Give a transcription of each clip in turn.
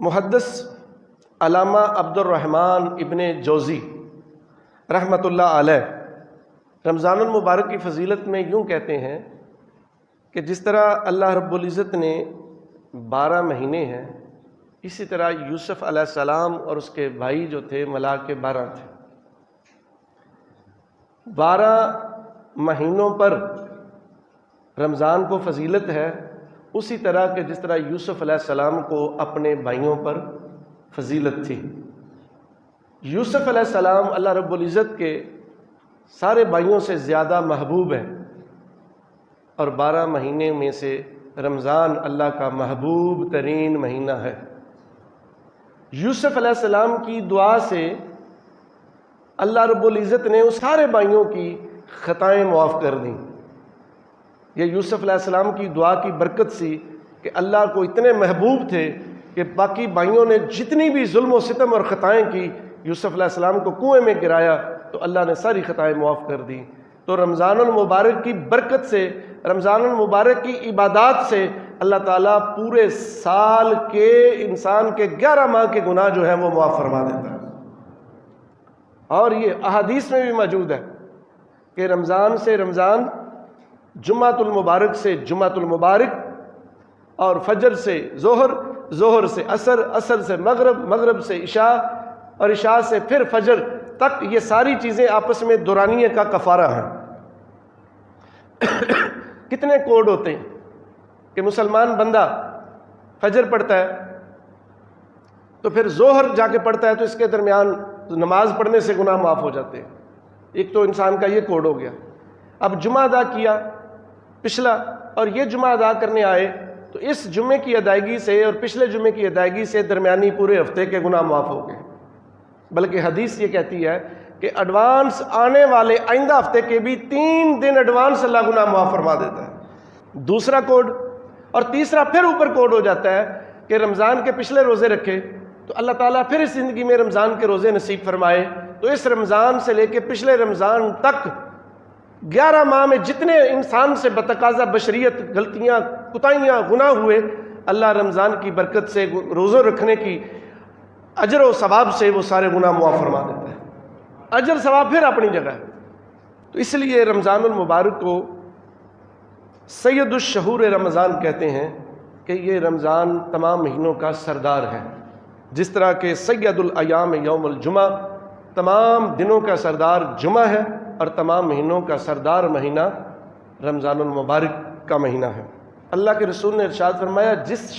محدث علامہ عبد الرحمن ابن جوزی رحمۃ اللہ علیہ رمضان المبارک کی فضیلت میں یوں کہتے ہیں کہ جس طرح اللہ رب العزت نے 12 مہینے ہیں، اسی طرح یوسف علیہ السلام اور اس کے بھائی جو تھے ملا کے 12 تھے۔ 12 مہینوں پر رمضان کو فضیلت ہے، اسی طرح کہ جس طرح یوسف علیہ السلام کو اپنے بھائیوں پر فضیلت تھی۔ یوسف علیہ السلام اللہ رب العزت کے سارے بھائیوں سے زیادہ محبوب ہے، اور 12 مہینے میں سے رمضان اللہ کا محبوب ترین مہینہ ہے۔ یوسف علیہ السلام کی دعا سے اللہ رب العزت نے اس سارے بھائیوں کی خطائیں معاف کر دیں۔ یہ یوسف علیہ السلام کی دعا کی برکت سی کہ اللہ کو اتنے محبوب تھے کہ باقی بھائیوں نے جتنی بھی ظلم و ستم اور خطائیں کی، یوسف علیہ السلام کو کنویں میں گرایا تو اللہ نے ساری خطائیں معاف کر دی۔ تو رمضان المبارک کی برکت سے، رمضان المبارک کی عبادات سے اللہ تعالیٰ پورے سال کے انسان کے 11 ماہ کے گناہ جو ہیں وہ معاف فرما دیتا ہے۔ اور یہ احادیث میں بھی موجود ہے کہ رمضان سے رمضان، جمعۃ المبارک سے جمعۃ المبارک، اور فجر سے ظہر، ظہر سے عصر، عصر سے مغرب، مغرب سے عشاء، اور عشاء سے پھر فجر تک، یہ ساری چیزیں آپس میں دورانیے کا کفارہ ہیں۔ کتنے کوڈ ہوتے ہیں کہ مسلمان بندہ فجر پڑھتا ہے تو پھر ظہر جا کے پڑھتا ہے تو اس کے درمیان نماز پڑھنے سے گناہ معاف ہو جاتے ہیں۔ ایک تو انسان کا یہ کوڈ ہو گیا۔ اب جمعہ ادا کیا پچھلا، اور یہ جمعہ ادا کرنے آئے تو اس جمعے کی ادائیگی سے اور پچھلے جمعے کی ادائیگی سے درمیانی پورے ہفتے کے گناہ معاف ہو گئے۔ بلکہ حدیث یہ کہتی ہے کہ ایڈوانس آنے والے آئندہ ہفتے کے بھی 3 دن ایڈوانس اللہ گناہ معاف فرما دیتا ہے۔ دوسرا کوڈ، اور تیسرا پھر اوپر کوڈ ہو جاتا ہے کہ رمضان کے پچھلے روزے رکھے تو اللہ تعالیٰ پھر اس زندگی میں رمضان کے روزے نصیب فرمائے، تو اس رمضان سے لے کے پچھلے رمضان تک 11 ماہ میں جتنے انسان سے بتقاضا بشریت غلطیاں، کوتاہیاں، گناہ ہوئے، اللہ رمضان کی برکت سے، روزوں رکھنے کی اجر و ثواب سے وہ سارے گناہ معاف فرما دیتا ہے۔ اجر ثواب پھر اپنی جگہ ہے۔ تو اس لیے رمضان المبارک کو سید الشہور رمضان کہتے ہیں کہ یہ رمضان تمام مہینوں کا سردار ہے، جس طرح کہ سید الایام یوم الجمعہ تمام دنوں کا سردار جمعہ ہے، اور تمام مہینوں کا سردار مہینہ رمضان المبارک کا مہینہ ہے۔ اللہ کے رسول نے ارشاد فرمایا، جس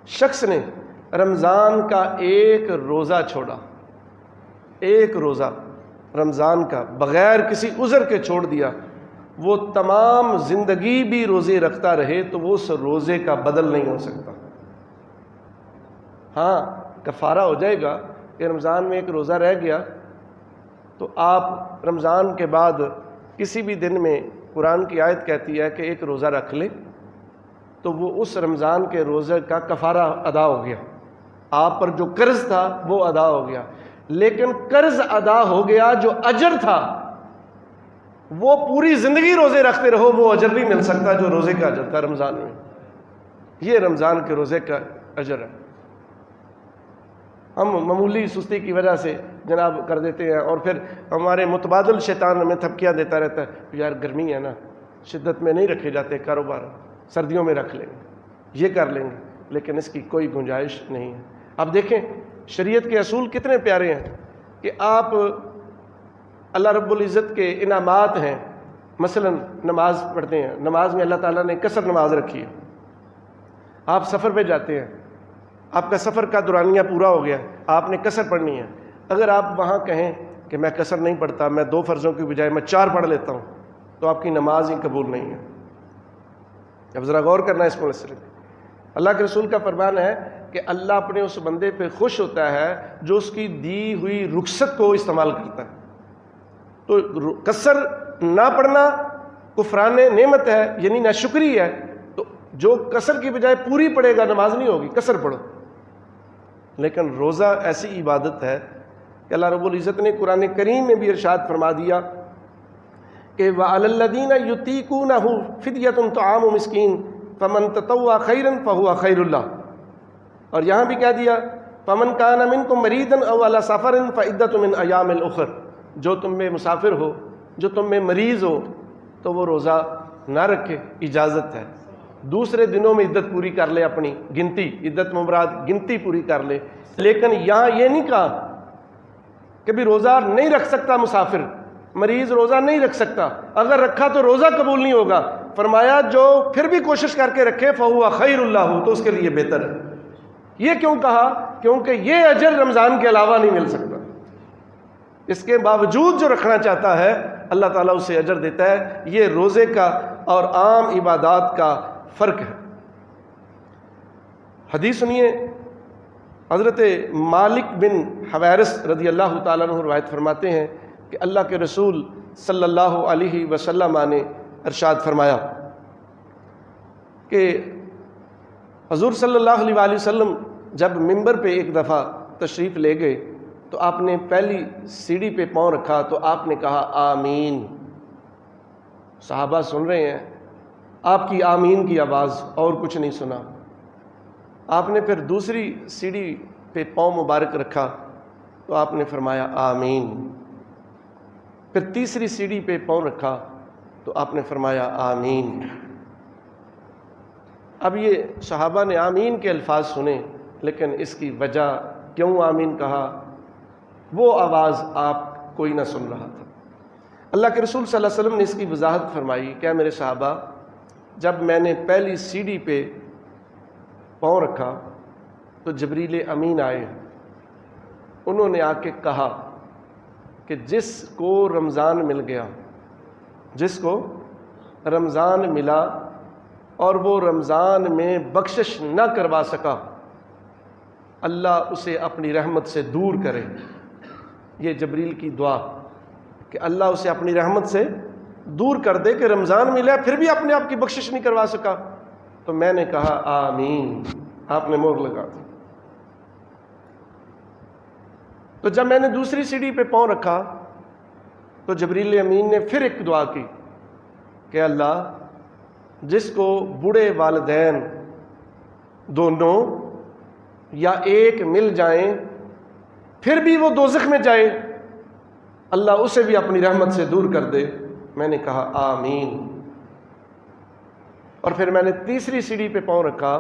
شخص نے رمضان کا ایک روزہ چھوڑا، ایک روزہ رمضان کا بغیر کسی عذر کے چھوڑ دیا، وہ تمام زندگی بھی روزے رکھتا رہے تو وہ اس روزے کا بدل نہیں ہو سکتا۔ ہاں، کفارہ ہو جائے گا کہ رمضان میں ایک روزہ رہ گیا تو آپ رمضان کے بعد کسی بھی دن میں، قرآن کی آیت کہتی ہے کہ ایک روزہ رکھ لیں تو وہ اس رمضان کے روزے کا کفارہ ادا ہو گیا، آپ پر جو قرض تھا وہ ادا ہو گیا۔ لیکن قرض ادا ہو گیا، جو اجر تھا وہ پوری زندگی روزے رکھتے رہو وہ اجر نہیں مل سکتا جو روزے کا اجر تھا رمضان میں۔ یہ رمضان کے روزے کا اجر ہے۔ ہم معمولی سستی کی وجہ سے جناب کر دیتے ہیں، اور پھر ہمارے متبادل شیطان ہمیں تھپکیاں دیتا رہتا ہے، یار گرمی ہے نا، شدت میں نہیں رکھے جاتے کاروبار، سردیوں میں رکھ لیں گے، یہ کر لیں گے، لیکن اس کی کوئی گنجائش نہیں ہے۔ اب دیکھیں شریعت کے اصول کتنے پیارے ہیں کہ آپ اللہ رب العزت کے انعامات ہیں، مثلا نماز پڑھتے ہیں، نماز میں اللہ تعالیٰ نے قصر نماز رکھی ہے۔ آپ سفر پہ جاتے ہیں، آپ کا سفر کا دورانیہ پورا ہو گیا، آپ نے قصر پڑھنی ہے، اگر آپ وہاں کہیں کہ میں قصر نہیں پڑھتا، میں 2 فرضوں کی بجائے میں 4 پڑھ لیتا ہوں، تو آپ کی نماز ہی قبول نہیں ہے۔ اب ذرا غور کرنا اس مسئلے میں۔ اللہ کے رسول کا فرمان ہے کہ اللہ اپنے اس بندے پہ خوش ہوتا ہے جو اس کی دی ہوئی رخصت کو استعمال کرتا ہے۔ تو قصر نہ پڑھنا کفران نعمت ہے، یعنی ناشکری ہے، تو جو قصر کی بجائے پوری پڑھے گا نماز نہیں ہوگی، قصر پڑھو۔ لیکن روزہ ایسی عبادت ہے کہ اللہ رب العزت نے قرآن کریم میں بھی ارشاد فرما دیا کہ وَعَلَى الَّذِينَ يُطِيقُونَهُ فِدْيَةٌ طَعَامُ مِسْكِينٍ فَمَن تَطَوَّعَ خَيْرًا فَهُوَ خَيْرٌ لَهُ۔ اور یہاں بھی کہہ دیا فمن کان منکم مریضا او علی سفر فعدۃ من ایام اخر، جو تم میں مسافر ہو، جو تم میں مریض ہو تو وہ روزہ نہ رکھے، اجازت ہے، دوسرے دنوں میں عدت پوری کر لے، اپنی گنتی، عدت مراد گنتی پوری کر لے۔ لیکن یہاں یہ نہیں کہا کہ بھی روزہ نہیں رکھ سکتا مسافر، مریض روزہ نہیں رکھ سکتا، اگر رکھا تو روزہ قبول نہیں ہوگا، فرمایا جو پھر بھی کوشش کر کے رکھے فہو خیر اللہ، تو اس کے لیے بہتر ہے۔ یہ کیوں کہا؟ کیونکہ یہ اجر رمضان کے علاوہ نہیں مل سکتا، اس کے باوجود جو رکھنا چاہتا ہے اللہ تعالیٰ اسے اجر دیتا ہے۔ یہ روزے کا اور عام عبادات کا فرق ہے۔ حدیث سنیے، حضرت مالک بن حویرث رضی اللہ تعالیٰ عنہ روایت فرماتے ہیں کہ اللہ کے رسول صلی اللہ علیہ وسلم نے ارشاد فرمایا کہ حضور صلی اللہ علیہ وآلہ وسلم جب ممبر پہ ایک دفعہ تشریف لے گئے تو آپ نے پہلی سیڑھی پہ پاؤں رکھا تو آپ نے کہا آمین۔ صحابہ سن رہے ہیں، آپ کی آمین کی آواز، اور کچھ نہیں سنا۔ آپ نے پھر دوسری سیڑھی پہ پاؤں مبارک رکھا تو آپ نے فرمایا آمین۔ پھر تیسری سیڑھی پہ پاؤں رکھا تو آپ نے فرمایا آمین۔ اب یہ صحابہ نے آمین کے الفاظ سنے، لیکن اس کی وجہ کیوں آمین کہا وہ آواز آپ کوئی نہ سن رہا تھا۔ اللہ کے رسول صلی اللہ علیہ وسلم نے اس کی وضاحت فرمائی، کیا میرے صحابہ، جب میں نے پہلی سیڑھی پہ پاؤں رکھا تو جبریل امین آئے، انہوں نے آ کے کہا کہ جس کو رمضان مل گیا، جس کو رمضان ملا اور وہ رمضان میں بخشش نہ کروا سکا، اللہ اسے اپنی رحمت سے دور کرے۔ یہ جبریل کی دعا کہ اللہ اسے اپنی رحمت سے دور کر دے کہ رمضان ملا پھر بھی اپنے آپ کی بخشش نہیں کروا سکا۔ تو میں نے کہا آمین، آپ نے مہر لگا دی۔ تو جب میں نے دوسری سیڑھی پہ پاؤں رکھا تو جبریل امین نے پھر ایک دعا کی کہ اللہ جس کو بوڑھے والدین دونوں یا ایک مل جائیں پھر بھی وہ دوزخ میں جائے، اللہ اسے بھی اپنی رحمت سے دور کر دے۔ میں نے کہا آمین۔ اور پھر میں نے تیسری سیڑھی پہ پاؤں رکھا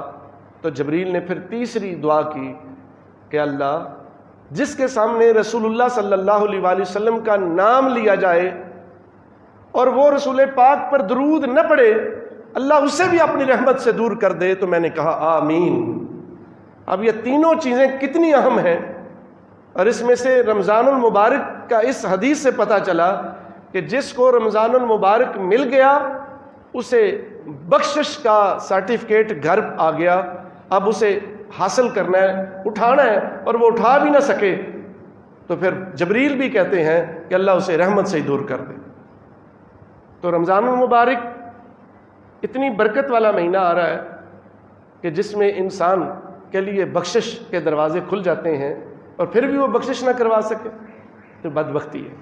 تو جبریل نے پھر تیسری دعا کی کہ اللہ جس کے سامنے رسول اللہ صلی اللہ علیہ وآلہ وسلم کا نام لیا جائے اور وہ رسول پاک پر درود نہ پڑے، اللہ اسے بھی اپنی رحمت سے دور کر دے۔ تو میں نے کہا آمین۔ اب یہ تینوں چیزیں کتنی اہم ہیں، اور اس میں سے رمضان المبارک کا اس حدیث سے پتہ چلا کہ جس کو رمضان المبارک مل گیا اسے بخشش کا سرٹیفکیٹ گھر آ گیا، اب اسے حاصل کرنا ہے، اٹھانا ہے، اور وہ اٹھا بھی نہ سکے تو پھر جبریل بھی کہتے ہیں کہ اللہ اسے رحمت سے ہی دور کر دے۔ تو رمضان المبارک اتنی برکت والا مہینہ آ رہا ہے کہ جس میں انسان کے لیے بخشش کے دروازے کھل جاتے ہیں اور پھر بھی وہ بخشش نہ کروا سکے تو بدبختی ہے۔